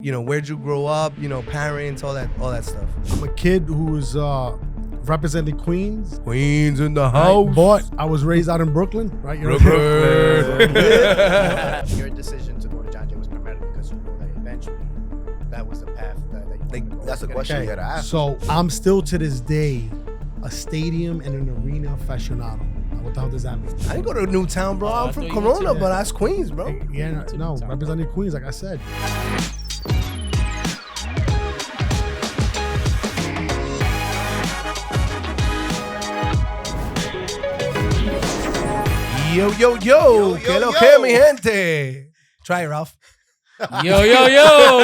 Where'd you grow up? Parents, all that stuff. I'm a kid who's representing Queens. Queens in the house. But I was raised out in Brooklyn, right? Brooklyn. Your decision to go to John Jay was primarily because you know that eventually that was the path that you wanted to go. That's a question you gotta ask. So I'm still to this day a stadium and an arena aficionado. What the hell does that mean? I didn't go to Newtown, bro. I'm from Corona, but that's Queens, bro. Yeah, no, representing Queens, like I said. Yo, que lo que, mi gente. Try it, Ralph. Yo.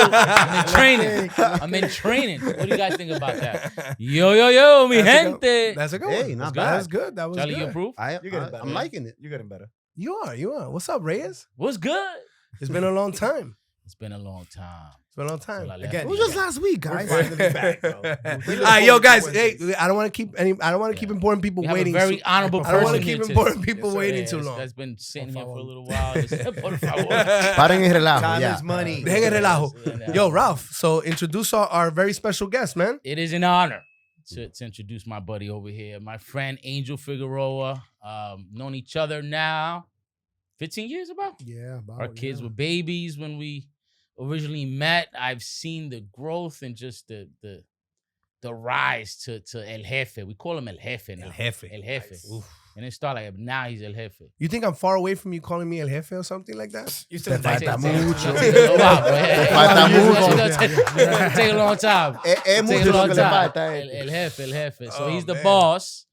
I'm in training. What do you guys think about that? Yo, mi gente. That's a good Hey, one. not bad. That's good. That was Charlie, good. you approve? I'm liking it. You're getting better. You are. What's up, Reyes? What's good? It's been a long time. It's been a long time. Again, It was just last week, guys. Back, bro. Yo, guys. Hey, I don't want to keep important people We have waiting. a very honorable I don't person want to here keep today. important people Yes, sir. waiting too long. That's been sitting here for a little while. Por favor. Paren el relajo. Time Yeah. is money. Dejen el relajo. Yeah. Yo, Ralph. So introduce our very special guest, man. It is an honor to introduce my buddy over here, my friend Angel Figueroa. Known each other now 15 years about. Yeah, Our kids were babies when we originally met. I've seen the growth and just the rise to El Jefe. We call him El Jefe now. El Jefe. El Jefe. Nice. Oof. And it started like now he's El Jefe. You think I'm far away from you calling me El Jefe or something like that? You still Falta Take- mucho. take a little while, bro. Falta Take a long time. Es Take a mucho lo long que le time. falta. El Jefe. So Oh, he's the man. boss.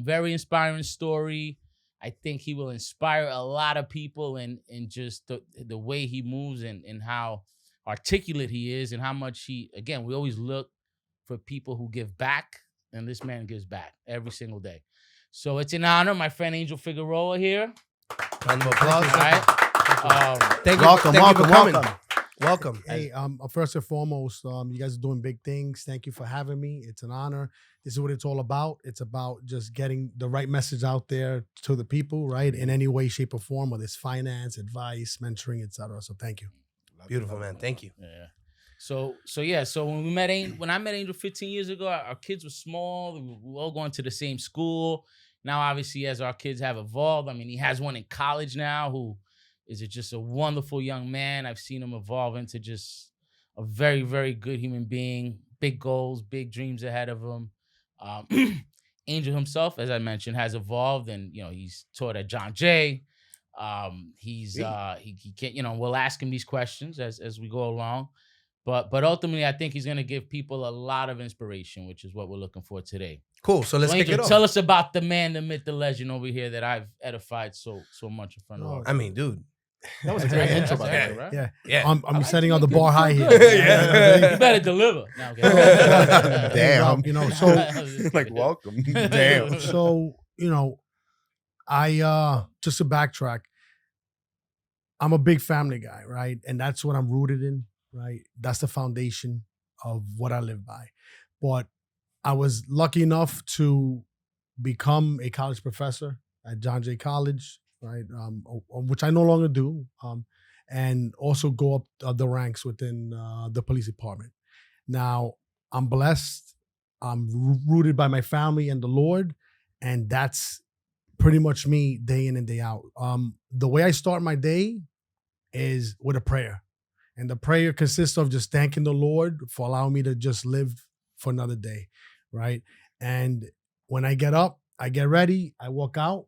Very inspiring story. I think he will inspire a lot of people in just the way he moves and how articulate he is and how much we always look for people who give back, and this man gives back every single day. So it's an honor, my friend Angel Figueroa here. Round of applause. All right. Thank you. Welcome, thank you for coming. welcome. Welcome. Hey, first and foremost, you guys are doing big things. Thank you for having me. It's an honor. This is what it's all about. It's about just getting the right message out there to the people, right? In any way, shape, or form, whether it's finance, advice, mentoring, etc. So thank you. Beautiful, man. Thank you. Yeah. So when I met Angel 15 years ago, our kids were small. We were all going to the same school. Now, obviously, as our kids have evolved, I mean, he has one in college now who is just a wonderful young man. I've seen him evolve into just a very, very good human being. Big goals, big dreams ahead of him. Angel himself, as I mentioned, has evolved, and he's taught at John Jay. He can, we'll ask him these questions as we go along, but ultimately, I think he's gonna give people a lot of inspiration, which is what we're looking for today. Cool. So let's kick Angel, it off. tell us about the man, the myth, the legend over here that I've edified so much in front of us. I mean, dude. That was a great intro, by the Yeah. way, right? Yeah. Yeah. I'm setting on the bar high here. Yeah. You better deliver. No, okay. Damn. So Like, welcome. Damn. So, I just to backtrack, I'm a big family guy, right? And that's what I'm rooted in, right? That's the foundation of what I live by. But I was lucky enough to become a college professor at John Jay College, right? Which I no longer do, and also go up the ranks within the police department. Now, I'm blessed. I'm rooted by my family and the Lord, and that's pretty much me day in and day out. The way I start my day is with a prayer. And the prayer consists of just thanking the Lord for allowing me to just live for another day, right? And when I get up, I get ready, I walk out,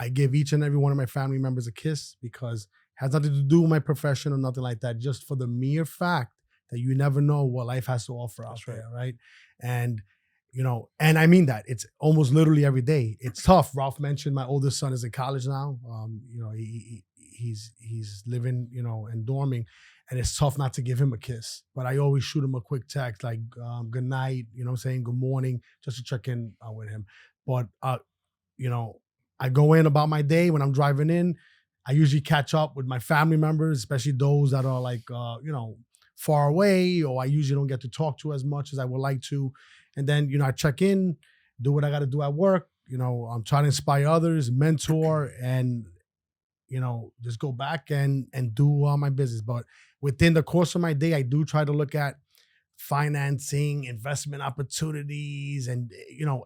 I give each and every one of my family members a kiss, because it has nothing to do with my profession or nothing like that, just for the mere fact that you never know what life has to offer out there, right? And and I mean that. It's almost literally every day. It's tough. Ralph mentioned my oldest son is in college now. He's living, and dorming, and it's tough not to give him a kiss. But I always shoot him a quick text like, good night, good morning, just to check in with him. But, I go in about my day. When I'm driving in, I usually catch up with my family members, especially those that are like, far away, or I usually don't get to talk to as much as I would like to. And then, I check in, do what I got to do at work. I'm trying to inspire others, mentor, and, just go back and do all my business. But within the course of my day, I do try to look at financing, investment opportunities, and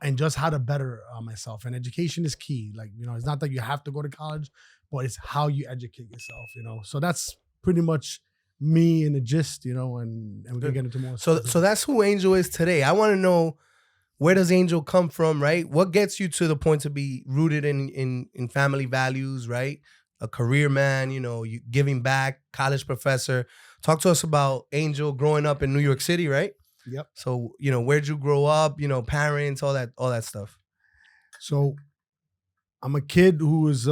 and just how to better myself. And education is key. Like, it's not that you have to go to college, but it's how you educate yourself. So that's pretty much me in the gist. And we can get into more. So that's who Angel is today. I want to know, where does Angel come from, right? What gets you to the point to be rooted in family values, right? A career man, you giving back, college professor. Talk to us about Angel growing up in New York City, right? Yep. So, where'd you grow up, parents, all that stuff. So I'm a kid who was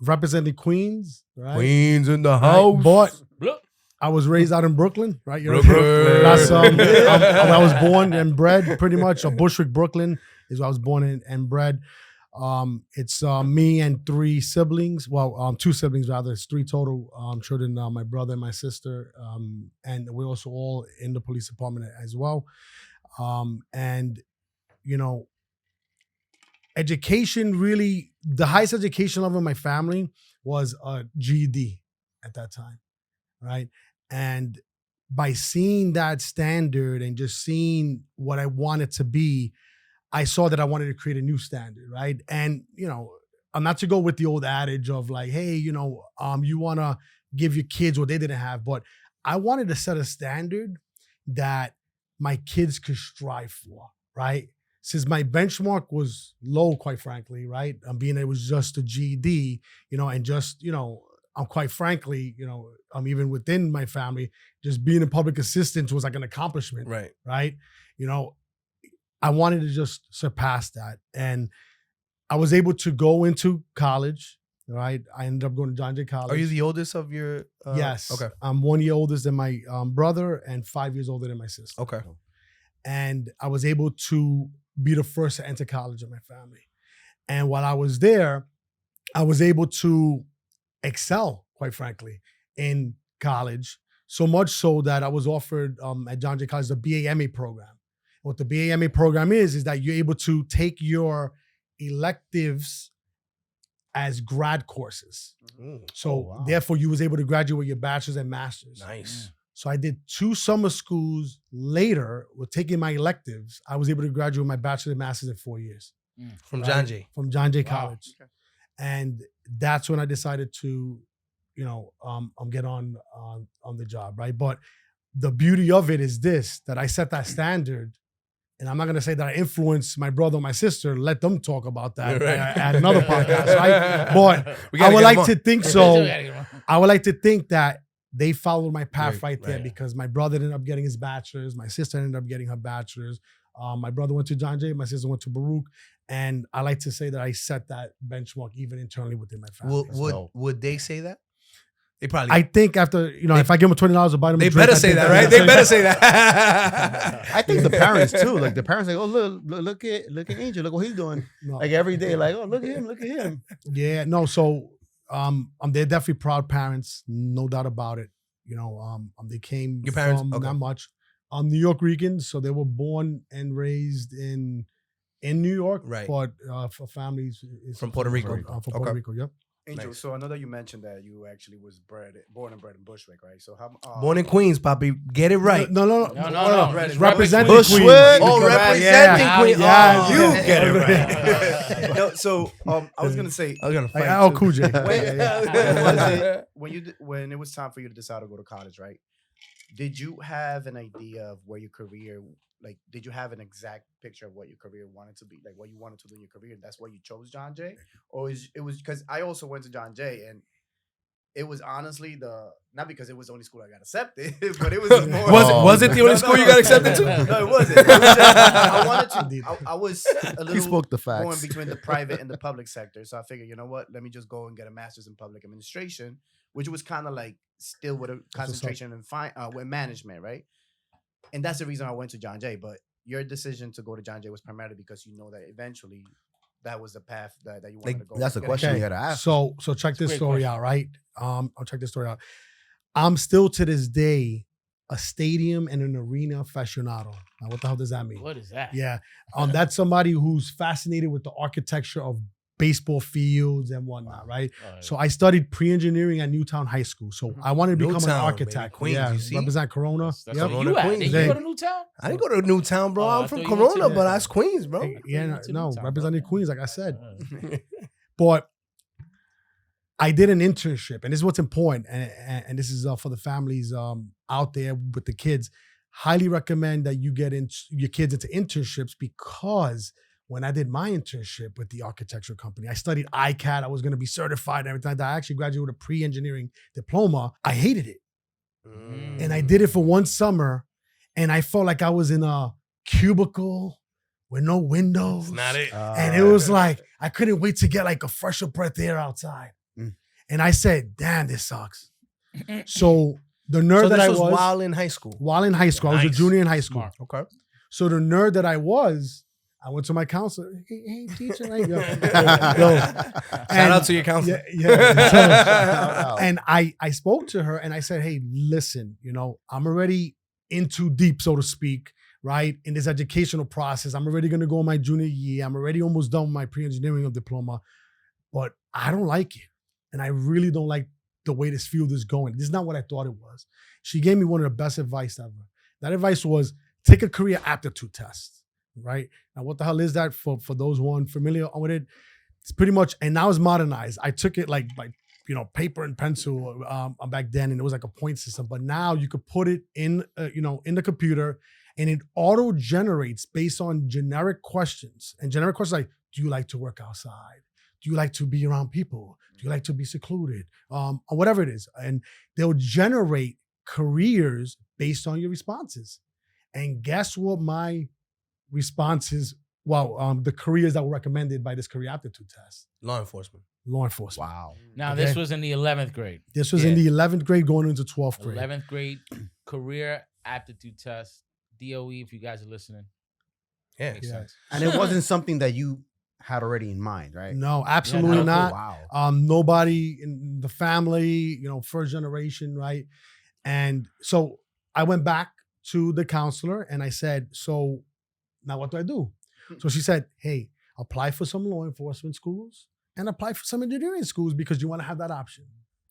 representing Queens, right? Queens in the Right? house. But I was raised out in Brooklyn, right? Brooklyn. That's I was born and bred pretty much. Bushwick, Brooklyn is where I was born and bred. It's me and 3 siblings. Well, 2 siblings rather. It's 3 total children. My brother and my sister, and we're also all in the police department as well. Education really, the highest education level in my family was a GED at that time, right? And by seeing that standard and just seeing what I wanted to be, I saw that I wanted to create a new standard, right? And, I'm not to go with the old adage of like, hey, you want to give your kids what they didn't have, but I wanted to set a standard that my kids could strive for, right? Since my benchmark was low, quite frankly, right? Being it was just a GED, and just, I'm quite frankly, I'm even within my family, just being a public assistant was like an accomplishment, right? I wanted to just surpass that. And I was able to go into college, right? I ended up going to John Jay College. Are you the oldest of your? Yes. Okay. I'm 1 year older than my brother and 5 years older than my sister. Okay. And I was able to be the first to enter college in my family. And while I was there, I was able to excel, quite frankly, in college. So much so that I was offered at John Jay College the BA-MA program. What the BA-MA program is that you're able to take your electives as grad courses. So therefore you was able to graduate with your bachelor's and master's. Nice. So I did 2 summer schools later with taking my electives. I was able to graduate with my bachelor's and master's in 4 years. From John Jay. From John Jay College. Okay. And that's when I decided to, get on the job, right? But the beauty of it is this, that I set that standard. And I'm not going to say that I influenced my brother or my sister, let them talk about that at another podcast, right? But I would like to think so. I would like to think that they followed my path right there because my brother ended up getting his bachelor's. My sister ended up getting her bachelor's. My brother went to John Jay. My sister went to Baruch. And I like to say that I set that benchmark even internally within my family. Would they say that? They probably. I think after, if I give them $20 to buy them a drink. They better say that, right? They better say that. I think the parents too. Like the parents like, oh, look at Angel, look what he's doing. No. Like every day, like, oh, look at him. Yeah, no, so they're definitely proud parents, no doubt about it. They came Your parents, from okay. not much. New York Ricans, so they were born and raised in New York, right? But for families from Puerto Rico. From Puerto Rico, yep. Angel, Nice. so I know that you mentioned that you actually was born and bred in Bushwick, right? So how born in Queens, Papi, get it right. No. Representing Bushwick. Queens. Oh, representing Queens. Yeah. You get it right. No, so I was gonna say, I was gonna fight. Al Cool J. when it was time for you to decide to go to college, right? Did you have an idea of where your career, like, did you have an exact picture of what your career wanted to be, like what you wanted to do in your career? That's why you chose John Jay, or it was because I also went to John Jay, and it was honestly not because it was the only school I got accepted, but it was more. Was it the only school you got accepted to? No, it wasn't. It was I wanted to. I was a He spoke the little facts. going between the private and the public sector, so I figured, you know what? Let me just go and get a master's in public administration, which was kind of like still with a concentration in with management, right? And that's the reason I went to John Jay. But your decision to go to John Jay was primarily because you know that eventually that was the path that you wanted to go. That's a question you had to ask. So check this story out, right? I'll check this story out. I'm still to this day a stadium and an arena aficionado. Now, what the hell does that mean? What is that? Yeah. That's somebody who's fascinated with the architecture of baseball fields and whatnot, right? All right. So I studied pre-engineering at Newtown High School. So I wanted to become Newtown, an baby, architect. Queens, yeah, you see? represent Corona. That's Yep. where Corona, you at? Queens. Did you go to Newtown? I didn't go to Newtown, bro. Oh, I I'm from thought you went to Corona, but that. that's Queens, bro. Yeah, you went to no, Newtown, representing bro. Queens, like I said. All But I did an internship, and this is what's important, and this is for the families out there with the kids. Highly recommend that you get your kids into internships, because when I did my internship with the architecture company, I studied ICAD. I was going to be certified and everything. I actually graduated with a pre-engineering diploma. I hated it, and I did it for one summer, and I felt like I was in a cubicle with no windows. It's not it. And it was like, I couldn't wait to get like a fresher breath air outside. And I said, damn, this sucks. So the nerd So that this I was was, while in high school. while in high school, I was a Nice. junior in high school. Smart. Okay. So the nerd that I was, I went to my counselor. Hey teacher, like, yo. Shout out to your counselor. Yeah. And I spoke to her and I said, hey, listen, I'm already in too deep, so to speak, right? In this educational process. I'm already going to go in my junior year. I'm already almost done with my pre-engineering diploma, but I don't like it. And I really don't like the way this field is going. This is not what I thought it was. She gave me one of the best advice ever. That advice was take a career aptitude test, right? Now, what the hell is that for those who aren't familiar with it? It's pretty much, and now it's modernized. I took it like paper and pencil back then, and it was like a point system. But now you could put it in, in the computer, and it auto generates based on generic questions. And generic questions like, do you like to work outside? Do you like to be around people? Do you like to be secluded? Or whatever it is. And they'll generate careers based on your responses. And guess what my responses, the careers that were recommended by this career aptitude test? Law enforcement. Law enforcement. Wow. Now, Okay. this was in the 11th grade. This was in the 11th grade going into 12th grade. 11th grade career aptitude test. DOE, if you guys are listening. Yeah. Makes Yeah. sense. And it wasn't something that you had already in mind, right? No, absolutely no, not. Wow. Nobody in the family, first generation, right? And so I went back to the counselor and I said, so now what do I do? So she said, hey, apply for some law enforcement schools and apply for some engineering schools because you want to have that option.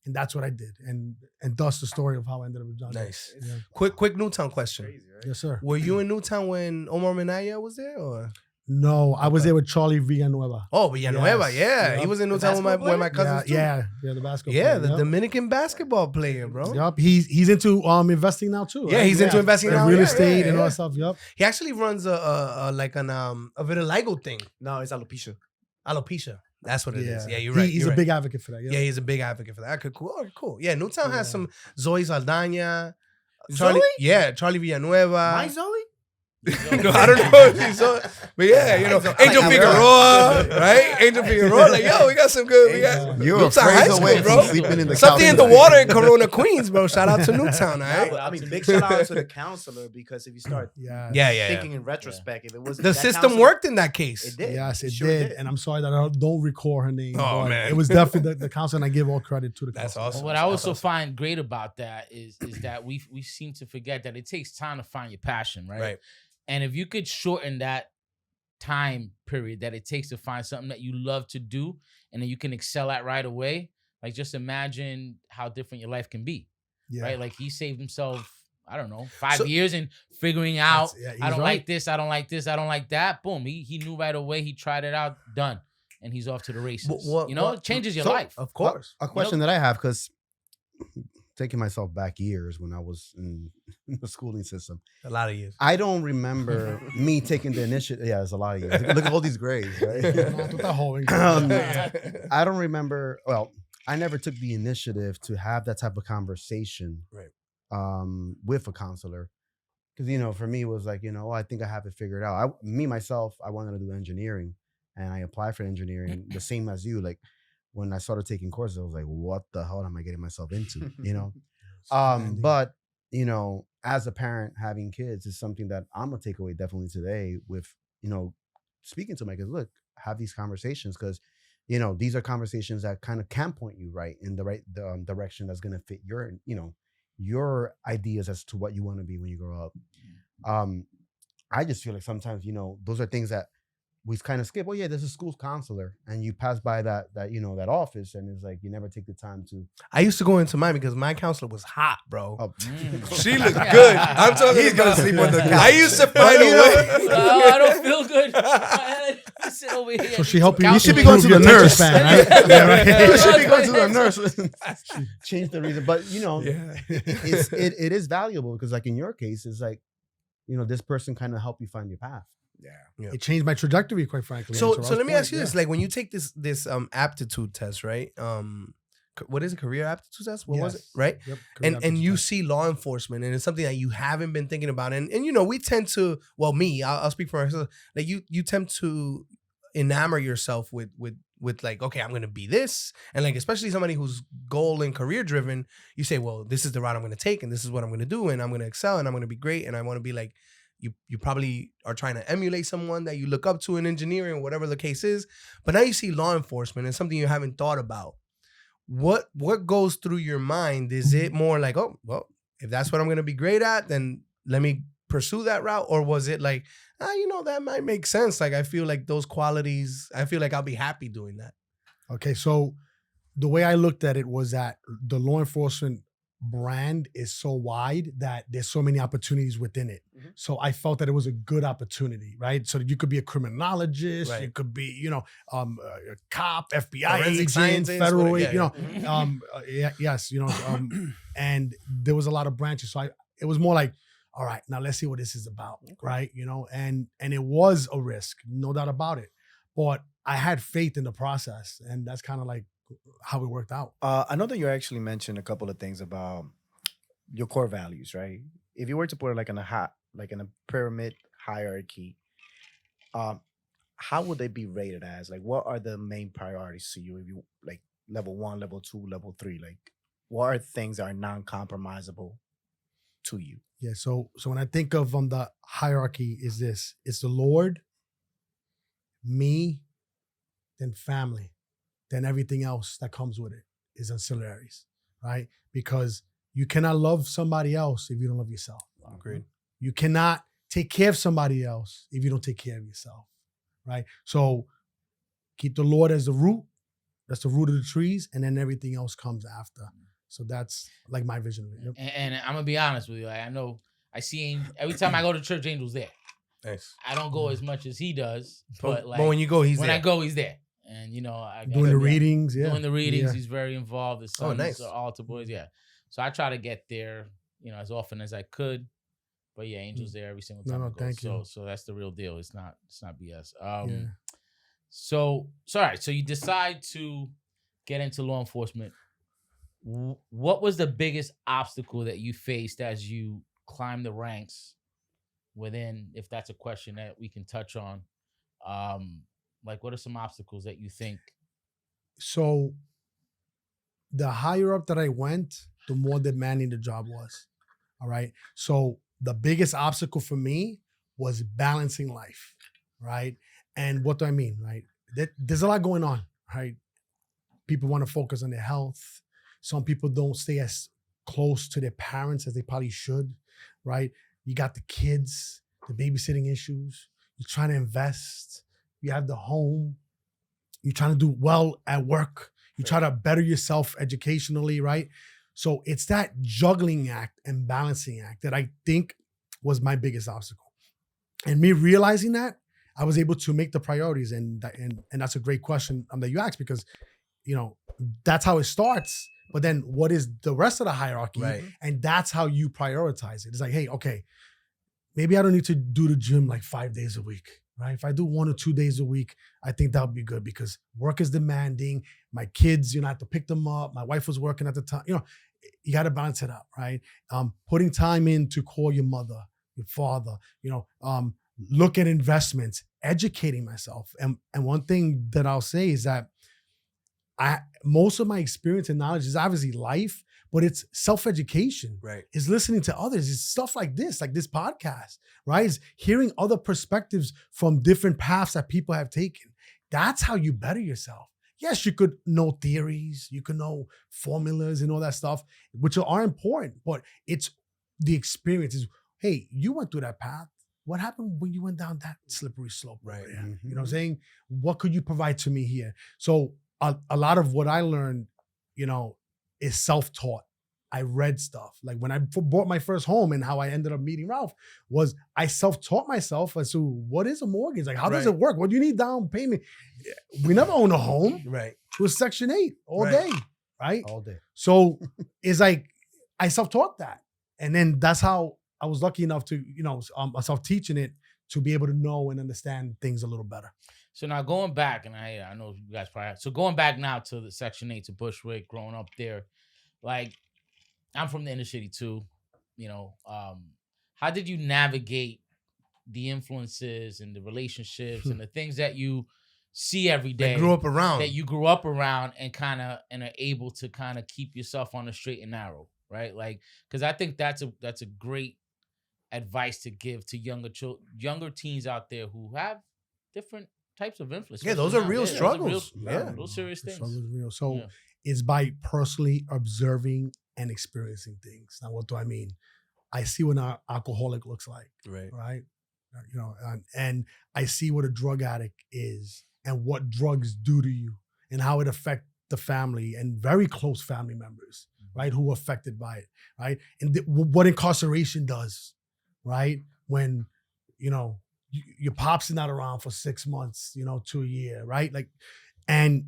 And that's what I did. And thus the story of how I ended up with John. Nice. Yeah. Quick Newtown question. Crazy, right? Yes, sir. Were you in Newtown when Omar Minaya was there, or? No, I was there with Charlie Villanueva. Oh, Villanueva, Yes. yeah. Yep. He was in The Newtown when my basketball cousins too. Yeah, the basketball Yeah, player, the yep. Dominican basketball player, bro. Yup, he's into investing now too. Yeah, right? he's into investing And now, real yeah, estate yeah, and all yeah. that stuff. Yup. He actually runs a vitiligo thing. No, it's alopecia. Alopecia. That's what it is. Yeah, you're He- right. He's you're a right. big advocate for that. Yeah, he's a big advocate for that. Okay, cool. Okay, cool. Yeah, Newtown has Yeah. some Zoe Saldana. Zoe? Yeah, Charlie Villanueva. My Zoe? No, I don't know if she's so, but yeah, Angel Figueroa, right? Angel Figueroa, like, yo, we got some good, we got You're a Newtown High phrase School, away bro. from sleeping in the Something couch. in the water in Corona, Queens, bro. Shout out to Newtown, all right? But, I mean, big shout out to the counselor because if you start Yeah. Yeah. thinking in retrospect, if it was The system worked in that case. It did. Yes, it sure did. And I'm sorry that I don't recall her name. Oh, but man. It was definitely the counselor, and I give all credit to the That's counselor. awesome. What I That's also awesome. find great about that is that we seem to forget that it takes time to find your passion, right? Right. And if you could shorten that time period that it takes to find something that you love to do and then you can excel at right away, like just imagine how different your life can be, Yeah. right? Like he saved himself, I don't know, 5 So- years in figuring out, He's I don't right. like this, I don't like this, I don't like that. Boom, he knew right away. He tried it out, done, and he's off to the races. It changes your life. Of course. A question that I have, because taking myself back years when I was in the schooling system, A lot of years. I don't remember me taking the initiative. Yeah, it's a lot of years. Look at all these grades, right? I don't remember. Well, I never took the initiative to have that type of conversation, Right. with a counselor, because for me it was like, I think I have it figured out. Myself, I wanted to do engineering, and I applied for engineering, the same as you. Like when I started taking courses, I was like, what the hell am I getting myself into? But as a parent having kids is something that I'm gonna take away definitely today with speaking to my kids. Look, have these conversations because these are conversations that kind of can point you right in the right direction that's gonna fit your ideas as to what you want to be when you grow up. I just feel like sometimes those are things that we kind of skip. Oh yeah, there's a school counselor, and you pass by that office, and it's like you never take the time to. I used to go into mine because my counselor was hot, bro. Oh, She looked good. I'm talking. He's gonna sleep on the couch. I used to find a way. I don't feel good. I sit over here. So she helped you. You should be going to the attention nurse. span, right? Yeah, right. You should be going to the nurse. Change the reason, but Yeah. it is valuable because, like in your case, it's like, this person kind of helped you find your path. Yeah. It changed my trajectory, quite frankly. So And let me Ross' ask you point, this: like when you take this aptitude test, right? What is it? Career aptitude test? What was it? Yes. Right? Yep, And you see law enforcement, and it's something that you haven't been thinking about, and we tend to. Well, me, I'll speak for myself. Like you tend to enamor yourself with like, okay, I'm gonna be this, and like especially somebody who's goal and career driven, you say, well, this is the route I'm gonna take, and this is what I'm gonna do, and I'm gonna excel, and I'm gonna be great, and I want to be like. You probably are trying to emulate someone that you look up to in engineering, whatever the case is. But now you see law enforcement and something you haven't thought about. What goes through your mind? Is it more like, oh, well, if that's what I'm going to be great at, then let me pursue that route? Or was it like, that might make sense. Like, I feel like those qualities, I feel like I'll be happy doing that. Okay, so the way I looked at it was that the law enforcement brand is so wide that there's so many opportunities within it. Mhm. So I felt that it was a good opportunity, right? So you could be a criminologist, you Right. could be, a cop, FBI Forensic agent, scientist, federal, whatever, yes, and there was a lot of branches. So it was more like, all right, now let's see what this is about, right? And it was a risk, no doubt about it. But I had faith in the process, and that's kind of like how it worked out. I know that you actually mentioned a couple of things about your core values, right? If you were to put it like in a pyramid hierarchy, how would they be rated as? Like, what are the main priorities to you? If you like level 1, level 2, level 3, like what are things that are non-compromisable to you? Yeah. So when I think of the hierarchy, is this? It's the Lord, me, then family, then everything else that comes with it is ancillaries, right? Because you cannot love somebody else if you don't love yourself. Agreed. You cannot take care of somebody else if you don't take care of yourself, right? So keep the Lord as the root. That's the root of the trees, and then everything else comes after. So that's like my vision of it. Yep. And I'm gonna be honest with you. I know I see every time I go to church, Angel's there. Nice. I don't go as much as he does, but like when you go, he's when there. I go, he's there. And Doing the readings, yeah. Doing the readings, Yeah. he's very involved. His sons nice. are altar boys, yeah. So I try to get there, as often as I could. But yeah, Angel's there every single time. No, I go. thank you. So that's the real deal. It's not BS. Yeah. So all right. So you decide to get into law enforcement. What was the biggest obstacle that you faced as you climbed the ranks within, if that's a question that we can touch on? Like, what are some obstacles that you think? So the higher up that I went, the more demanding the job was. All right. So the biggest obstacle for me was balancing life. Right. And what do I mean? Right. There's a lot going on. Right. People want to focus on their health. Some people don't stay as close to their parents as they probably should. Right. You got the kids, the babysitting issues. You're trying to invest. You have the home. You're trying to do well at work. You try to better yourself educationally, right? So it's that juggling act and balancing act that I think was my biggest obstacle. And me realizing that, I was able to make the priorities. And that's a great question that you asked, because, that's how it starts. But then what is the rest of the hierarchy? Right. And that's how you prioritize it. It's like, hey, okay, maybe I don't need to do the gym like 5 days a week. Right? If I do 1 or 2 days a week, I think that would be good, because work is demanding. My kids, I have to pick them up. My wife was working at the time. You got to balance it out, right? Putting time in to call your mother, your father, look at investments, educating myself. And one thing that I'll say is that most of my experience and knowledge is obviously life, but it's self-education. Right. It's listening to others. It's stuff like this podcast, right? It's hearing other perspectives from different paths that people have taken. That's how you better yourself. Yes, you could know theories, you could know formulas and all that stuff, which are important, but it's the experiences. Hey, you went through that path. what happened when you went down that slippery slope? Over Right. there? Mhm. You know what I'm saying? What could you provide to me here? So a lot of what I learned, you know, is self-taught. I read stuff. Like when I bought my first home and how I ended up meeting Ralph was I self-taught myself as to what is a mortgage? Like, how does Right. it work? What do you need down payment? We never owned a home. Right. It was Section 8 all Right. day, right? All day. So it's like I self-taught that. And then that's how I was lucky enough to, you know, self-teaching it to be able to know and understand things a little better. So now going back, and I know you guys probably have, so going back now to the Section 8 to Bushwick, growing up there, like I'm from the inner city too, you know. How did you navigate the influences and the relationships and the things that you see every day They grew up around. that you grew up around and are able to kind of keep yourself on the straight and narrow, right? Like, because I think that's a great advice to give to younger teens out there who have different types of influence. Yeah, those are real those are struggles. real, Yeah. real serious The things. struggle is real. So Yeah. it's by personally observing and experiencing things. Now, what do I mean? I see what an alcoholic looks like, Right. right? You know, and I see what a drug addict is and what drugs do to you and how it affects the family and very close family members, right? Who are affected by it, right? And what incarceration does, right? When, you know, your pops is not around for 6 months, you know, to a year, right? Like, and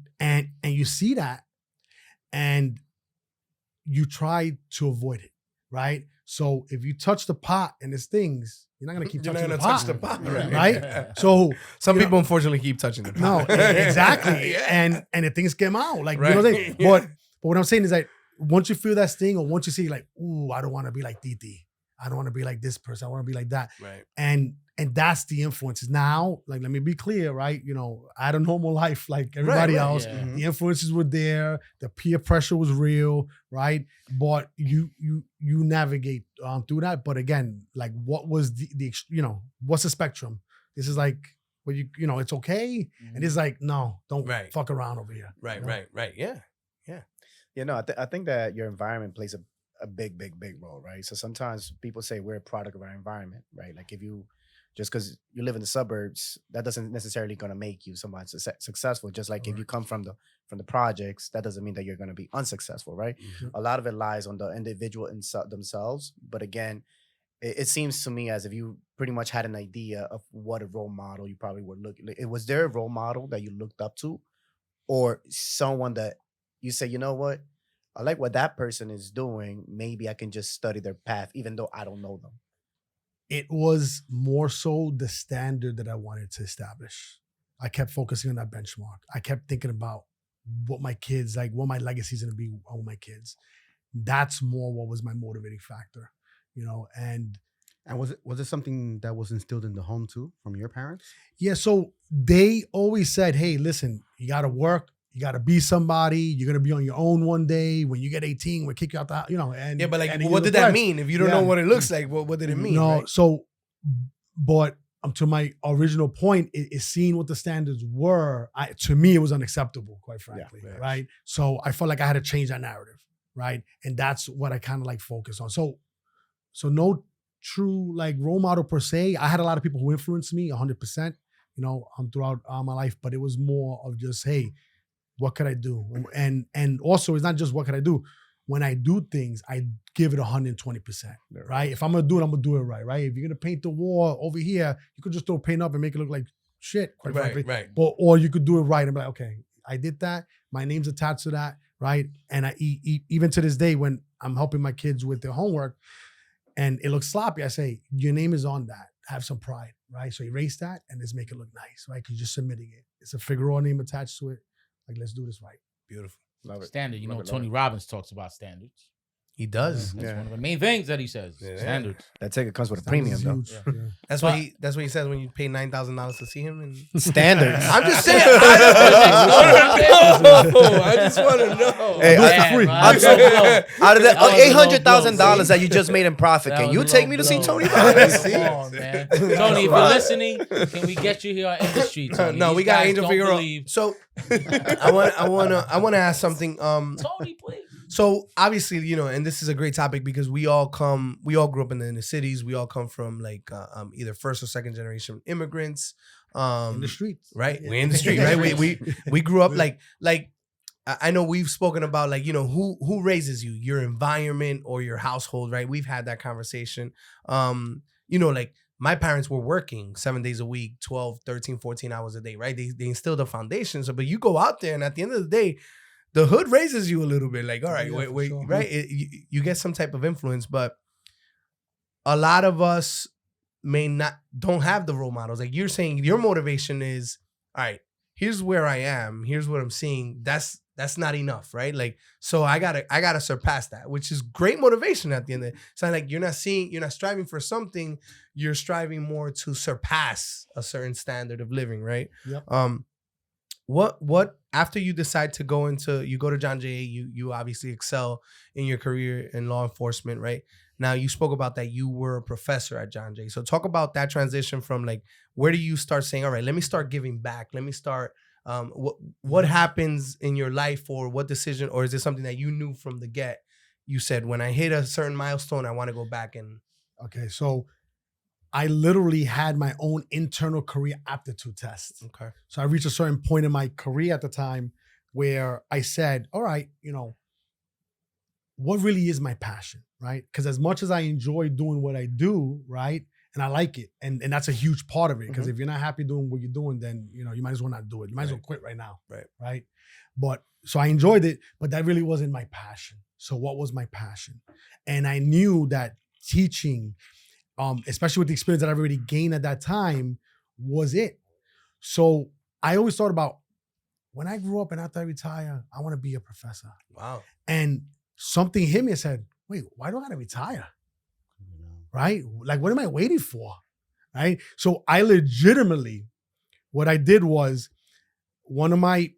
you see that and you try to avoid it, right? So if you touch the pot and there's things, you're not gonna keep You're not touching gonna the pot, touch the pot, right? So Some you know- people unfortunately keep touching the pot. no, exactly, Yeah. and the things come out, like Right. you know what I'm saying. Yeah. But what I'm saying is like once you feel that sting, or once you see like, ooh, I don't want to be like Titi, I don't want to be like this person, I want to be like that, Right. and that's the influences. Now, like let me be clear, right? You know, I had a normal life like everybody right, else. yeah. Mhm. The influences were there. The peer pressure was real, right? But you navigate through that. But again, like what was the you know, what's the spectrum? This is like where you know it's okay, and it's like no, don't Right. fuck around over here. Right. you know? Right. Yeah. You know, I think that your environment plays a big role, right? So sometimes people say we're a product of our environment, right? Like if you just because you live in the suburbs, that doesn't necessarily going to make you somebody successful. Just like if you come from the projects, that doesn't mean that you're going to be unsuccessful, right? Mhm. A lot of it lies on the individual themselves. But again, it seems to me as if you pretty much had an idea of what a role model you probably would look like. Was there a role model that you looked up to, or someone that you say, you know what, I like what that person is doing. Maybe I can just study their path, even though I don't know them. It was more so the standard that I wanted to establish. I kept focusing on that benchmark. I kept thinking about what my kids, like what my legacy is going to be on my kids. That's more what was my motivating factor, you know. And was it something that was instilled in the home too from your parents? yeah, so they always said, hey, listen, you got to work. You got to be somebody. You're going to be on your own one day. When you get 18, we'll kick you out the house, you know. And Yeah, but like, and what you're did that blessed. mean? If you don't Yeah. know what it looks like, what did it mean? No, right? so, but to my original point, is seeing what the standards were. To me, it was unacceptable, quite frankly, yeah. right? So I felt like I had to change that narrative, right? And that's what I kind of like focus on. So no true like role model per se. I had a lot of people who influenced me 100%, you know, throughout my life, but it was more of just, hey, what could I do? And also, it's not just what could I do. When I do things, I give it 120%, right? If I'm gonna do it, I'm gonna do it right? If you're gonna paint the wall over here, you could just throw paint up and make it look like shit, quite frankly. Right. Or you could do it right and be like, okay, I did that. My name's attached to that, right? And I even to this day, when I'm helping my kids with their homework and it looks sloppy, I say, your name is on that. Have some pride, right? So erase that and just make it look nice, right? Because you're submitting it. It's a Figueroa name attached to it. Like, let's do this right. Beautiful. Love it. Standard. You know, Love it, Tony love Robbins talks about standards. He does. That's Yeah. one of the main things that he says. Yeah. Standards. it. That ticket comes with a Standards premium, is though. huge. Yeah. That's But- what he says when you pay $9,000 to see him. And Standards. I'm just saying. I just want to know. Hey, Man, free. bro, I'm that was a blow. Out of that That was a low $800,000 blow, that you just made in profit, That can was you a take low me to see blow. Tony Robbins? Come on, man. Tony, if you're listening, can we get you here on the street? Tony? No, These we got guys Angel don't Figueroa. believe- So I want to ask something. Tony, please. So obviously, and this is a great topic because we all grew up in the inner cities. We all come from like either first or second generation immigrants. In the streets. Right? Yeah. We're in the street, right? We grew up like I know we've spoken about like, who raises you, your environment or your household, right? We've had that conversation. Like my parents were working 7 days a week, 12, 13, 14 hours a day, right? They instilled the foundation. So, but you go out there and at the end of the day, the hood raises you a little bit. Like, all right, Yeah, wait, sure. right? You get some type of influence, but a lot of us don't have the role models. Like you're saying, your motivation is, all right, here's where I am. Here's what I'm seeing. That's not enough, right? Like, so I gotta surpass that, which is great motivation at the end of it. It's not like you're not striving for something, you're striving more to surpass a certain standard of living, right? Yep. What after you decide to you go to John Jay, you obviously excel in your career in law enforcement, right? Now you spoke about that you were a professor at John Jay. So talk about that transition from like, where do you start saying, all right, let me start giving back. Let me start, what happens in your life or what decision, or is it something that you knew from the get? You said, when I hit a certain milestone, I want to go back and. Okay. So I literally had my own internal career aptitude test. Okay. So I reached a certain point in my career at the time where I said, all right, what really is my passion, right? Because as much as I enjoy doing what I do, right, and I like it, and that's a huge part of it. Because if you're not happy doing what you're doing, then you might as well not do it. You might as well quit right now, right? But so I enjoyed it, but that really wasn't my passion. So what was my passion? And I knew that teaching, especially with the experience that I've already gained at that time, was it. So I always thought about when I grew up and after I retire, I want to be a professor. Wow. And something hit me and said, wait, why do I gotta retire? Right? Like, what am I waiting for? Right? So I legitimately, what I did was, one of my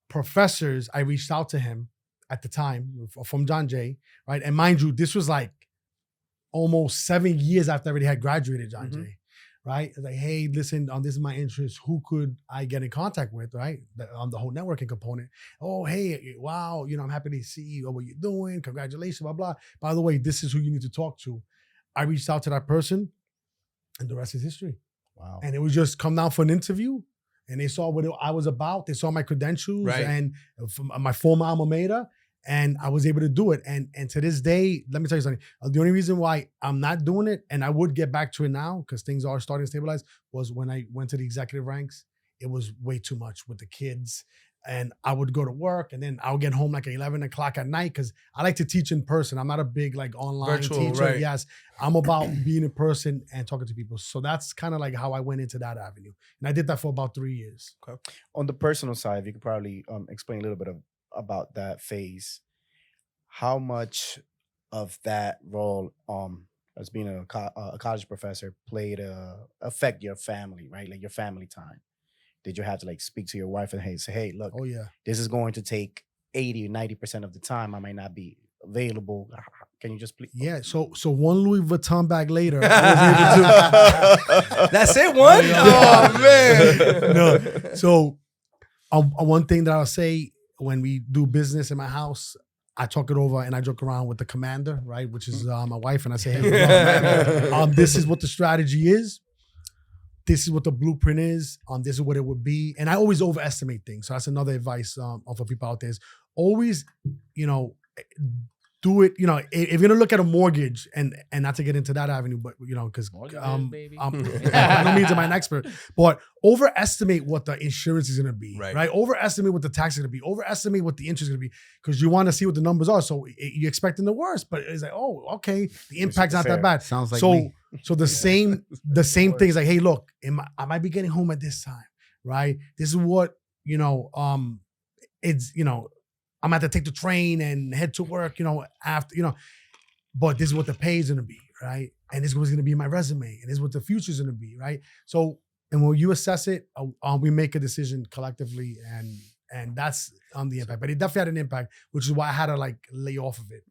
professors, I reached out to him at the time from John Jay, right? And mind you, this was like almost 7 years after I already had graduated John Jay. Right? It's like, hey, listen, this is my interest. Who could I get in contact with, right? On the whole networking component. Oh, hey, wow, I'm happy to see what you're doing. Congratulations, blah, blah. By the way, this is who you need to talk to. I reached out to that person and the rest is history. Wow. And it was just come down for an interview and they saw what I was about. They saw my credentials and from my former alma mater. And I was able to do it. And to this day, let me tell you something. The only reason why I'm not doing it, and I would get back to it now because things are starting to stabilize, was when I went to the executive ranks, it was way too much with the kids. And I would go to work and then I would get home like at 11 o'clock at night because I like to teach in person. I'm not a big like online virtual teacher. Right. Yes, I'm about being in person and talking to people. So that's kind of like how I went into that avenue. And I did that for about 3 years. Okay. On the personal side, you could probably explain a little bit about that phase. How much of that role as being a college professor played affect your family, right? Like your family time. Did you have to like speak to your wife and say, hey, look, Oh yeah, this is going to take 80 or 90% of the time. I might not be available. Can you just please? yeah. So one Louis Vuitton bag later, I was able to. That's it, one? Oh man. No. So one thing that I'll say when we do business in my house, I talk it over and I joke around with the commander, right? Which is my wife. And I say, hey, this is what the strategy is. This is what the blueprint is. This is what it would be. And I always overestimate things. So that's another advice for people out there is always, do it. If you're gonna look at a mortgage and not to get into that avenue, but because by no means am I an expert, but overestimate what the insurance is gonna be, right? Overestimate what the tax is gonna be, overestimate what the interest is gonna be, because you want to see what the numbers are. So you're expecting the worst, but it's like, oh, okay, the impact's not that bad. Sounds like me. So the same thing is like, hey, look, I might be getting home at this time, right? This is what it's I'm gonna have to take the train and head to work, after, but this is what the pay is gonna be, right? And this is what's gonna be my resume, and this is what the future is gonna be, right? So, and when you assess it, we make a decision collectively, and that's the impact. But it definitely had an impact, which is why I had to like lay off of it,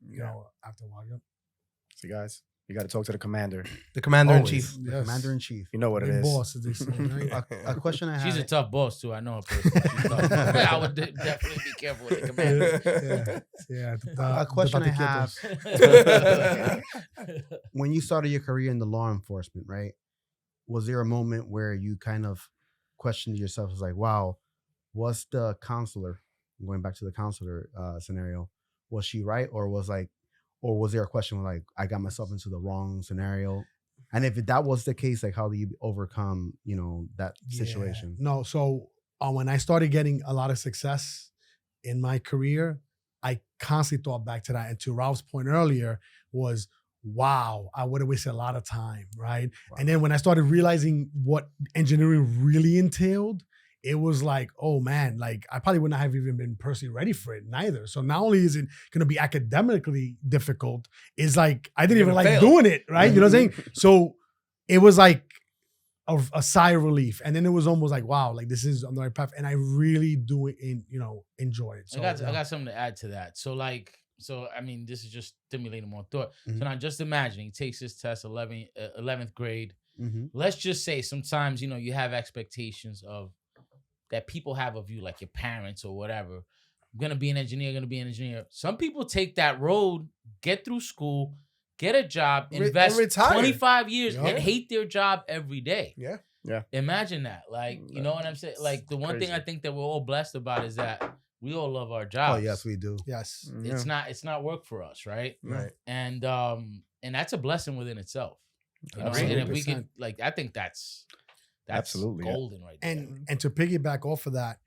after a while. Yep. So guys, You got to talk to the commander. The commander in Always. chief. The commander in chief. You know what it Big is. boss, as they say, right? A question I She's a had. tough boss too. I know her personally. She's tough. I would definitely be careful with the commander. Yeah. A question I have. have. When you started your career in the law enforcement, right? Was there a moment where you kind of questioned yourself? Was like, wow, was the counselor, going back to the counselor scenario, was she right, or was there a question like, I got myself into the wrong scenario? And if that was the case, like, how do you overcome, that situation? No, so when I started getting a lot of success in my career, I constantly thought back to that. And to Ralph's point earlier was, wow, I would have wasted a lot of time, right? Wow. And then when I started realizing what engineering really entailed, it was like, oh man, like I probably would not have even been personally ready for it neither. So not only is it going to be academically difficult, it's like I didn't You're even like gonna fail. doing it, right? You know what I'm saying? So it was like a sigh of relief, and then it was almost like, wow, like this is on the right path, and I really do it enjoy it. So I got something to add to that. So I mean, this is just stimulating more thought. Mhm. So now just imagine he takes his test 11th grade. Mm-hmm. Let's just say sometimes, you have expectations that people have of you, like your parents or whatever. I'm going to be an engineer, Some people take that road, get through school, get a job, invest retire. 25 years Yeah. and hate their job every day. Yeah. Imagine that. Like, you know what I'm saying? Like the one thing Crazy. I think that we're all blessed about is that we all love our jobs. Oh yes, we do. yes. It's not work for us, right? Right. And that's a blessing within itself. You know? Absolutely. And if we could, like, I think that's Absolutely, yeah. golden right there. And to piggyback off of that,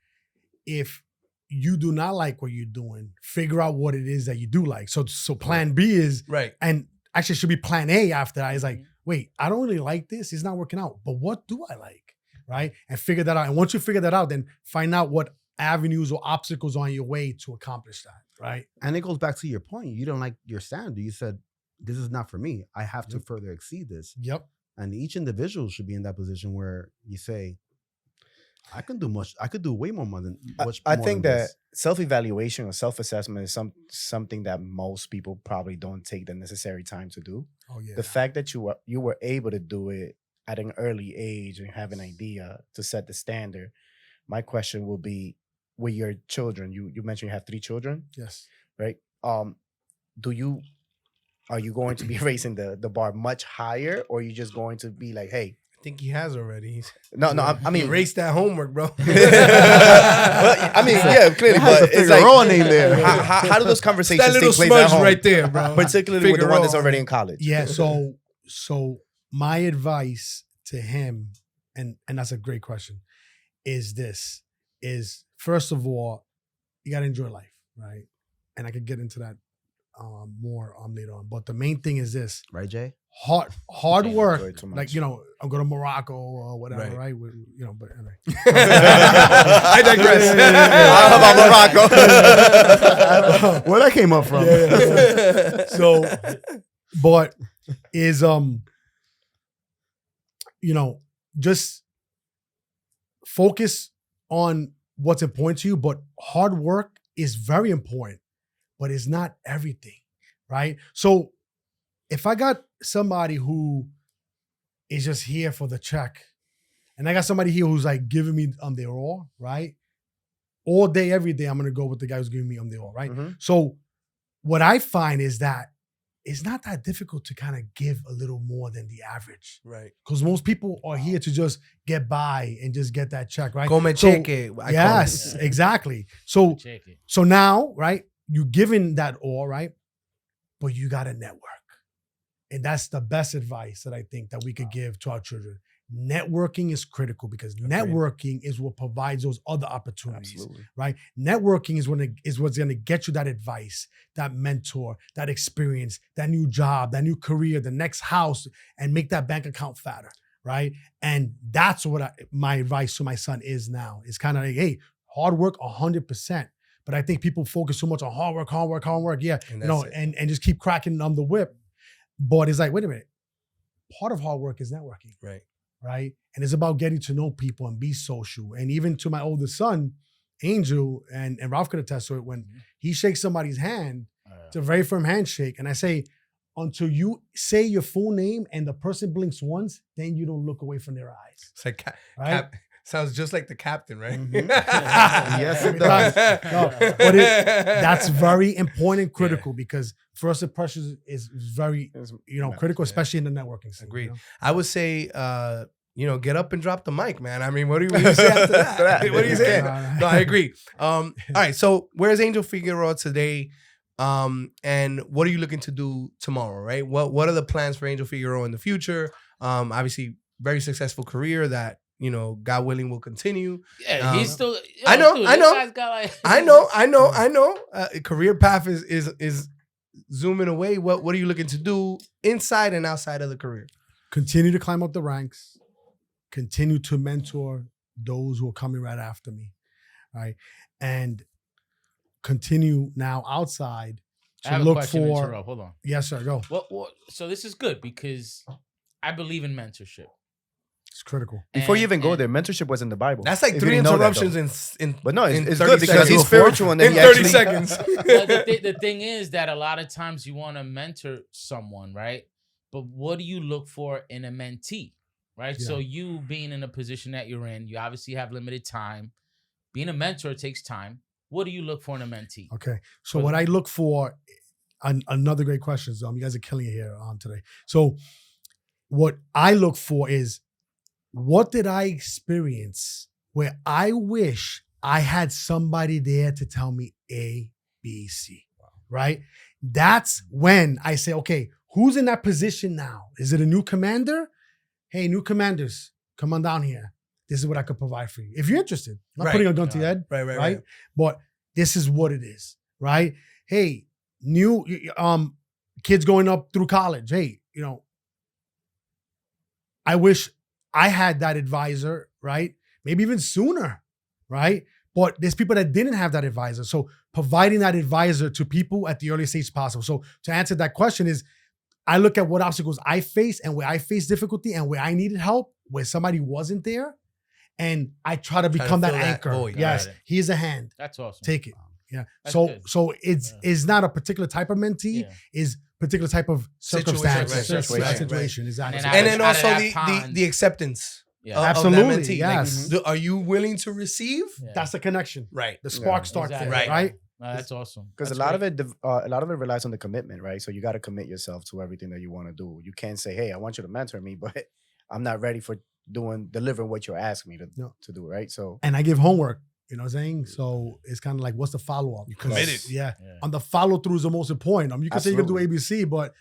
if you do not like what you're doing, figure out what it is that you do like. So plan B is, Right. and actually should be plan A after that. Is like, Mhm. wait, I don't really like this. It's not working out. But what do I like? Right? And figure that out. And once you figure that out, then find out what avenues or obstacles are on your way to accomplish that. Right? And it goes back to your point. You don't like your standard. You said, this is not for me. I have to further exceed this. Yep. And each individual should be in that position where you say, I can do way more than I think that self-evaluation or self-assessment is something that most people probably don't take the necessary time to do. Oh yeah. The fact that you were able to do it at an early age and have an idea to set the standard. My question will be, with your children, you mentioned you have 3 children, Yes. right? Are you going to be raising the bar much higher, or are you just going to be like, hey, I think he has already. no, I mean, erase that homework, bro. well, I mean, yeah, clearly, It has but a it's like, Figueroa name there. how do those conversations That little take place at smudge home? right there, bro. Particularly with the one that's Figueroa. already in college. Yeah. So my advice to him, and that's a great question, is first of all, you gotta enjoy life, right? And I could get into that more later on. But the main thing is this: Right, Jay? hard Can't work. enjoy too Like much. I'm going to Morocco or whatever, Right. right? But anyway. I digress. I don't know about Morocco. Where that came up from? So, but is just focus on what's important to you. But hard work is very important, but it's not everything, right? So, if I got somebody who is just here for the check, and I got somebody here who's like giving me their all, right? All day, every day, I'm gonna go with the guy who's giving me their all, right? Mhm. So what I find is that it's not that difficult to kind of give a little more than the average, Right. because most people are here to just get by and just get that check, right? Come So- check it. I call it. Yes, exactly. So Check it. so now, right, you giving that all, right? But you got to network. And that's the best advice that I think that we could give to our children. Networking is critical because networking is what provides those other opportunities, Absolutely. right? Networking is what's going to get you that advice, that mentor, that experience, that new job, that new career, the next house, and make that bank account fatter, right? And that's what my advice to my son is now. It's kind of like, hey, hard work 100%. But I think people focus so much on hard work. Yeah, And you know, that's it. and just keep cracking on the whip. But it's like, wait a minute. Part of hard work is networking, Right. right? And it's about getting to know people and be social. And even to my oldest son, Angel, and Ralph could attest to it, when he shakes somebody's hand, it's a very firm handshake. And I say, until you say your full name and the person blinks once, then you don't look away from their eyes. It's like Right? sounds just like the captain, right? Mhm. Yes, it does. No, but that's very important and critical because first impressions is very, critical, especially in the networking scene. Agreed. You know? I would say, get up and drop the mic, man. I mean, what do you say after that? What do you say? No, I agree. All right. So where's Angel Figueroa today? And what are you looking to do tomorrow, right? What are the plans for Angel Figueroa in the future? Obviously, very successful career that, God willing will continue. Yeah, he's still. I know. I know. Career path is zooming away. What are you looking to do inside and outside of the career? Continue to climb up the ranks. Continue to mentor those who are coming right after me, right? And continue now outside I to have a look question to for. interrupt. Hold on. Yes, sir. Go. Well, so this is good because I believe in mentorship. It's critical. Before you And- even go and- there, mentorship was in the Bible. That's like If you 3 didn't know that, interruptions though. in But no, in it's 30 good because seconds. he's spiritual and then in he 30 actually, seconds. Well, the thing is that a lot of times you want to mentor someone, right? But what do you look for in a mentee, right? Yeah. So you being in a position that you're in, you obviously have limited time. Being a mentor takes time. What do you look for in a mentee? Okay. So what I look for, another great question. You guys are killing it here today. So what I look for is, what did I experience where I wish I had somebody there to tell me A, B, C, right? That's when I say, okay, who's in that position now? Is it a new commander? Hey, new commanders, come on down here. This is what I could provide for you. If you're interested, I'm not Right. putting a gun to your head, Right. but this is what it is, right? Hey, new kids going up through college. Hey, I wish I had that advisor, right? Maybe even sooner, right? But there's people that didn't have that advisor. So providing that advisor to people at the earliest stage possible. So to answer that question is, I look at what obstacles I face and where I face difficulty and where I needed help, where somebody wasn't there. And I try to become that fill that anchor. void. Yes, Got it. here's a hand. That's awesome. Take it. Yeah. That's So good. so it's not a particular type of mentee, Yeah. is particular type of circumstance, Situation, right, situation. Exactly. And And then out of also that the pond- the acceptance. Yeah. of Absolutely, that mentee. yes. Are you willing to receive? Yeah. That's the connection. Right. The spark Yeah. starts Exactly. there, Right. right? No, that's awesome. because a That's lot great. of it relies on the commitment, right? So you got to commit yourself to everything that you want to do. You can't say, "Hey, I want you to mentor me," but I'm not ready for delivering what you're asking me to do, right? So And I give homework. You know what I'm saying? So it's kind of like, what's the follow up? committed. Yeah. Yeah. On the follow through is the most important. You can say you're gonna do Absolutely. ABC, but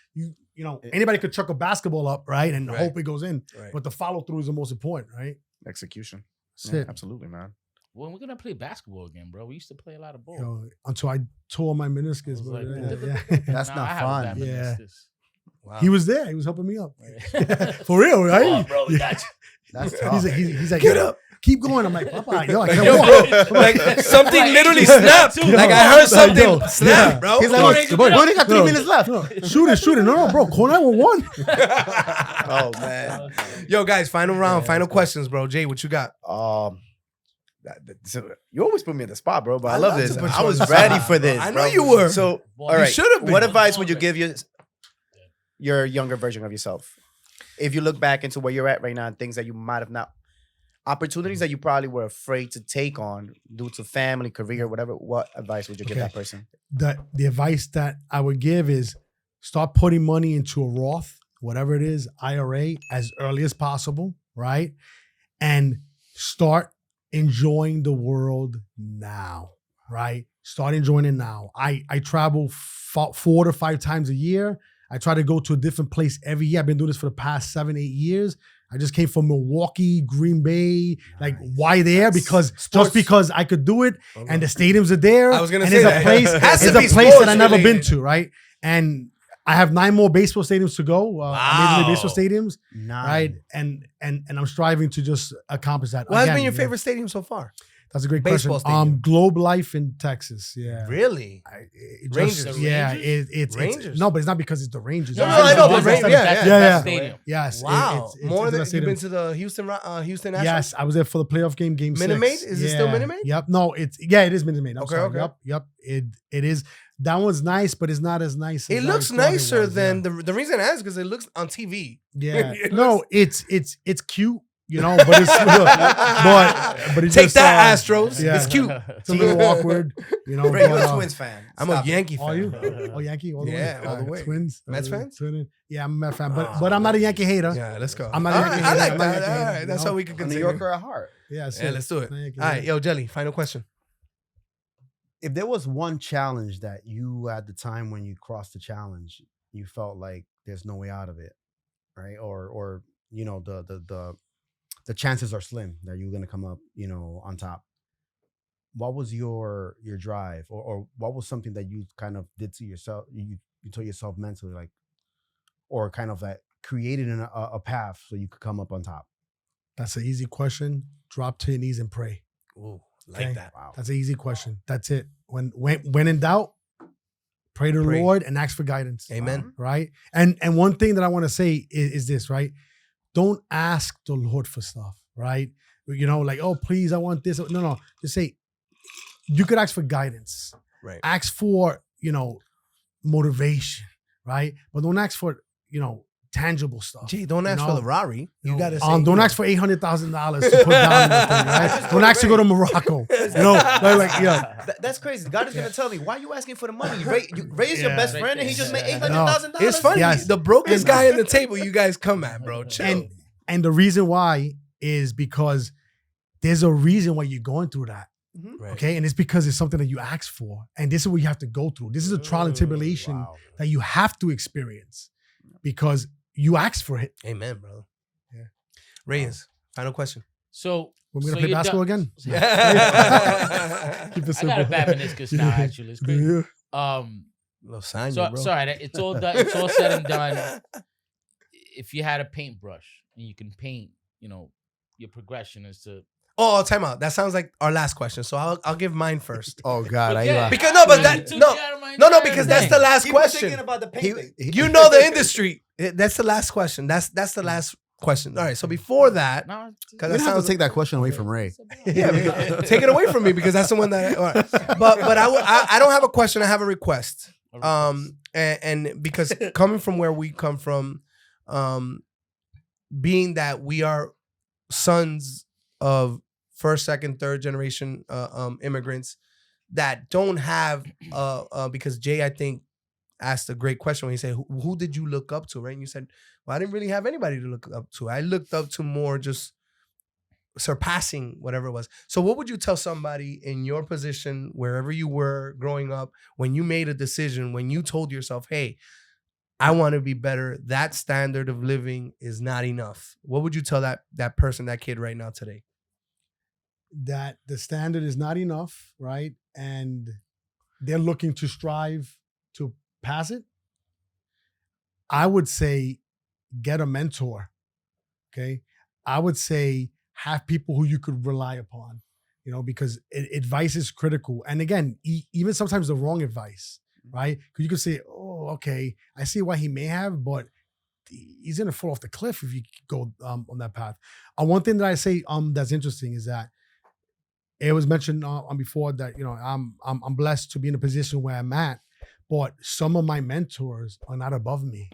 anybody could chuck a basketball up, right? And Right. hope it goes in. Right. But the follow through is the most important, right? execution, That's yeah, it. absolutely, man. When we're gonna play basketball again, bro? We used to play a lot of ball. Until I tore my meniscus. I was But like, yeah. That's Nah, not I have fun. that Yeah. meniscus. Wow. He was there. He was helping me up. Right. For real, right? Oh, bro, we got you. That's He's tough. like, he's like, Get "Yo, up. keep going." I'm like, Papa, yo, I can't Yo, walk. bro, like something Right. literally Yo, snapped. yo, Like I yo, heard something yo, snap, yeah. bro. He's Come on, like, Angel, we get only up. got 3 No. minutes left. No, shoot it. No, bro. Call 911. Oh man. Yo, guys, final round, Yeah, final let's go. questions, bro. Jay, what you got? So you always put me in the spot, bro. But I I love love this. to put you I on was the ready spot, for bro. this. I know bro. you were. So, Boy, all you right. should've been. What advice would you Already. give your younger version of yourself? If you look back into where you're at right now, and things that you might have not, opportunities that you probably were afraid to take on due to family, career, whatever. What advice would you give Okay. that person? The advice that I would give is start putting money into a Roth, whatever it is, IRA, as early as possible, right? And start enjoying the world now, right? Start enjoying it now. I travel 4 to 5 times a year. I try to go to a different place every year. I've been doing this for the past 7, 8 years. I just came from Milwaukee, Green Bay. Like, why there? That's Because sports. just because I could do it, and the stadiums are there. I was gonna and say there's that. a place. Has to There's be a place that sports I've never been related. to, right? And I have 9 more baseball stadiums to go. Major League Baseball Wow. stadiums, Nine. right? And I'm striving to just accomplish that. What has Again, been your yeah, favorite stadium so far? That's a great baseball question. stadium? Globe Life in Texas. Yeah. Really? It Rangers. just- The yeah, Rangers? it's Rangers. no, but it's not because it's the Rangers. No, It's no, I just know, the but best Ra- stadium. yeah, That's yeah. the Yeah, best yeah. stadium. Yes. Wow. More it's than the best you've been stadium. to the Houston Nationals? Yes, I was there for the playoff game Minute Maid? 6. Is it still Minute Maid? Yep. No, it is Minute Maid. I'm Okay, sorry. okay. Yep. It is. that one's nice, but it's not as nice. It as looks I thought it nicer was, than yeah. the reason I ask because it looks on TV. Yeah. It No, looks- it's cute, you know, but it's but it's Take just, that, Astros. yeah. It's cute. It's a little awkward, you know. Ray, but, you're a Twins fan. I'm Stop a it. Yankee fan. Are you? Oh, Yankee all the way. Yeah, all the way. Twins. Mets fans? Yeah, I'm a Met fan, but I'm not a Yankee hater. Yeah, let's go. I'm not All a Yankee right, I hater. like I'm not a that. Yankee All hater, right, you that's know? how we can A New continue. Yorker at heart. Yeah, Yeah, let's do it. Not a Yankee All right, hater. yo, Jelly, final question. If there was one challenge that you, at the time when you crossed the challenge, you felt like there's no way out of it, right? Or you know, the chances are slim that you're gonna come up, you know, on top. What was your drive, or what was something that you kind of did to yourself? You told yourself mentally, like, or kind of that created a path so you could come up on top. That's an easy question. Drop to your knees and pray. Ooh, Okay. like that. Wow. That's an easy question. That's it. When in doubt, pray to the Pray. Lord and ask for guidance. Amen. Right? And one thing that I want to say is this, right? Don't ask the Lord for stuff, right? You know, like, oh, please, I want this. No. Just say, you could ask for guidance. Right. Ask for, you know, motivation, right? But don't ask for, you know, tangible stuff. Gee, don't ask You for know, the Rari. You No. gotta say. Don't ask for $800,000 to put down the thing, right? Don't ask to go to Morocco. You know, like yeah. That's crazy. God is gonna tell me, why are you asking for the money? Ray is your Yeah. best friend, and he just made $800,000. It's funny. Yes. The brokest guy in the table you guys come at, bro. Chill. And the reason why is because there's a reason why you're going through that. Right. Okay. And it's because it's something that you asked for. And this is what you have to go through. This is a trial and tribulation Wow. that you have to experience because you asked for it. Amen, bro. Yeah. Reyes, final question. So We're going to so play you're basketball done- again. Keep it I got a simple. bad meniscus now. Actually, it's crazy. Yeah. Little sign, So bro. sorry, it's all done. It's all said and done. If you had a paintbrush and you can paint, you know, your progression is to Oh, time out. That sounds like our last question. So I'll give mine first. Oh God, Okay. Because no, but that You took no, me out of my no, entire because that's thing. the last He was question. thinking about the painting. You know the industry. That's the last question. That's the last question. All right. So before that, No, because You that have to sounds take that question away from Ray. yeah, because- take it away from me because that's the one that. All right. But I don't have a question. I have a request. And because coming from where we come from, being that we are sons of first, second, third generation immigrants that don't have because Jay, I think, asked a great question when he said, who did you look up to, right? And you said, well, I didn't really have anybody to look up to. I looked up to more just surpassing whatever it was. So what would you tell somebody in your position, wherever you were growing up, when you made a decision, when you told yourself, hey, I want to be better, that standard of living is not enough? What would you tell that person, that kid right now today? That the standard is not enough, right? And they're looking to strive to pass it. I would say get a mentor. Okay. I would say have people who you could rely upon, you know, because advice is critical. And again, even sometimes the wrong advice, right? Because you could say, oh, okay, I see why he may have, but he's going to fall off the cliff if you go on that path. One thing that I say that's interesting is that it was mentioned on before that, you know, I'm blessed to be in a position where I'm at, but some of my mentors are not above me,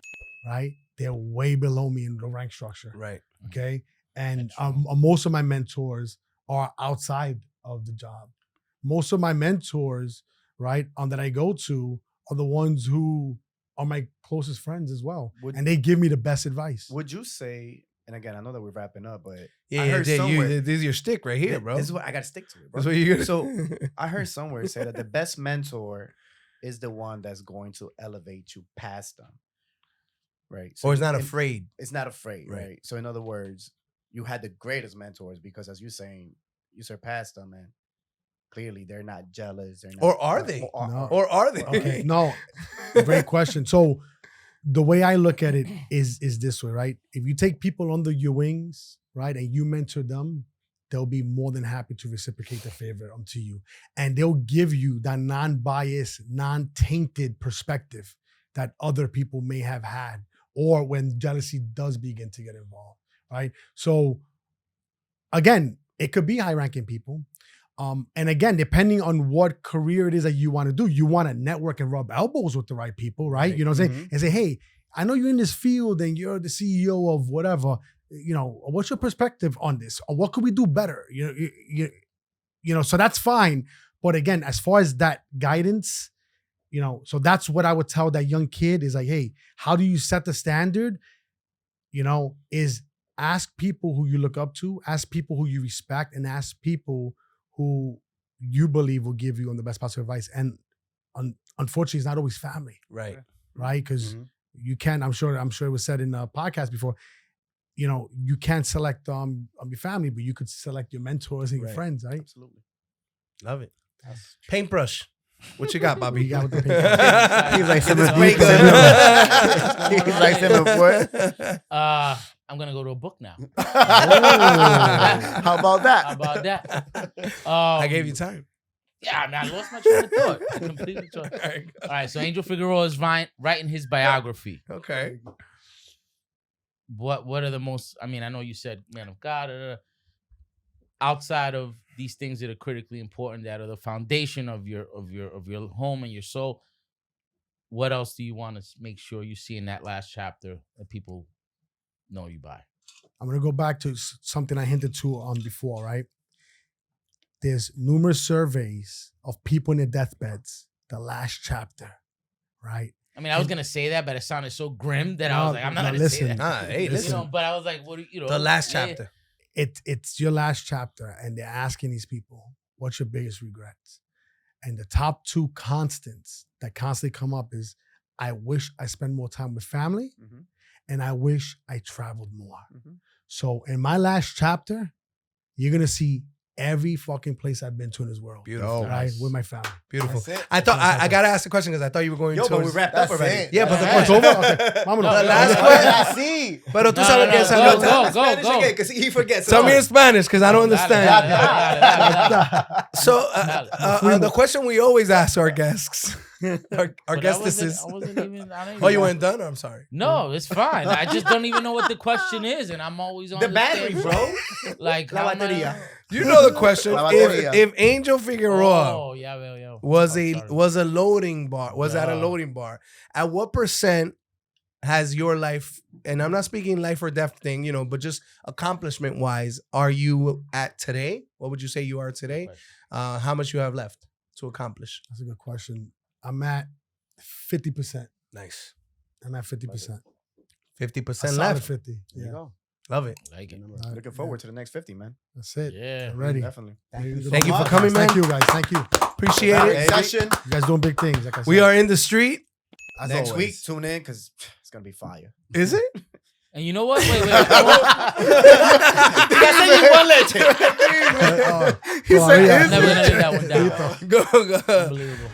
right? They're way below me in the rank structure, Right. okay? And most of my mentors are outside of the job. Most of my mentors, right, that I go to are the ones who are my closest friends as well. And they give me the best advice. Would you say, and again, I know that we're wrapping up, but Yeah, I heard Jay, somewhere- this is your stick right here, bro. This is what I got to stick to it, bro. That's what you're gonna. So I heard somewhere say that the best mentor is the one that's going to elevate you past them, right? So or is not and afraid. It's not afraid, Right. right? So in other words, you had the greatest mentors because, as you're saying, you surpassed them, and clearly they're not jealous. They're not, Or are they? No. Or are they? Okay, no, great question. So the way I look at it is this way, right? If you take people under your wings, right, and you mentor them, they'll be more than happy to reciprocate the favor unto you. And they'll give you that non-biased, non-tainted perspective that other people may have had, or when jealousy does begin to get involved, right? So again, it could be high-ranking people. And again, depending on what career it is that you want to do, you want to network and rub elbows with the right people, right? You know what I'm saying? And say, hey, I know you're in this field and you're the CEO of whatever. You know, what's your perspective on this? Or what could we do better? You know, so that's fine. But again, as far as that guidance, you know, so that's what I would tell that young kid is like, hey, how do you set the standard? You know, is ask people who you look up to, ask people who you respect, and ask people who you believe will give you on the best possible advice. And unfortunately, it's not always family. Right. Right. Because you can, I'm sure it was said in a podcast before, you know, you can't select your family, but you could select your mentors and your friends, right? Absolutely. Love it. Paintbrush. What you got, Bobby? You got with the paintbrush. He's like This is Simon. way good. He's like Simon. What? I'm gonna go to a book now. How about that? How about that? I gave you time. Yeah, I mean, I lost my train of thought. I completely lost. All right, so Angel Figueroa is writing his biography. Okay. What are the most? I mean, I know you said man of God. Outside of these things that are critically important, that are the foundation of your home and your soul, what else do you want to make sure you see in that last chapter that people know you by? I'm going to go back to something I hinted to before, right? There's numerous surveys of people in their deathbeds, the last chapter, right? I mean, I was going to say that, but it sounded so grim that I was like, I'm not going to say that. Nah, hey, listen. You know, but I was like, what do you know? The last yeah. chapter. It's your last chapter, and they're asking these people, what's your biggest regrets? And the top two constants that constantly come up is, I wish I spent more time with family, and I wish I traveled more. So in my last chapter, you're going to see every fucking place I've been to in this world. Beautiful. Right? Nice. With my family. Beautiful. That's it. I thought I got to ask the question because I thought you were going to. But we wrapped up That's already. it. Yeah, but the That's Oh, question. it's over? Okay. Vámonos. The last That's question. it. Pero tú No, sabes no, que no, esa go, nota. go. Spanish again, because he forgets. Tell me in Spanish because I don't understand. Dale. So the question we always ask our guests, our But I guestesses. wasn't even. I don't even Oh, you know. weren't done? I'm sorry. No, it's fine. I just don't even know what the question is, and I'm always on The this battery, thing. bro. Like, La how am I- batería. You know the question. La batería. If Angel Figueroa Oh, yeah. was Oh, a sorry. loading bar, was at a Yeah. loading bar, at what percent has your life, and I'm not speaking life or death thing, you know, but just accomplishment wise, are you at today? What would you say you are today? How much you have left to accomplish? That's a good question. I'm at 50%. Nice. I'm at 50%. 50% Solid left. 50. There you Yeah. go. Love it. Like it. All right, Looking forward to the next 50, man. That's it. Yeah. I'm ready. Definitely. Thank you for coming, man. Thank you, guys. Thank you. Appreciate Great it. session. You guys doing big things. Like I said. We are in the street. As Next always. week, tune in because it's going to be fire. Is it? And you know what? Wait. He Oh, said, yeah. "Is Never it?" gonna live that one down. Go. Unbelievable.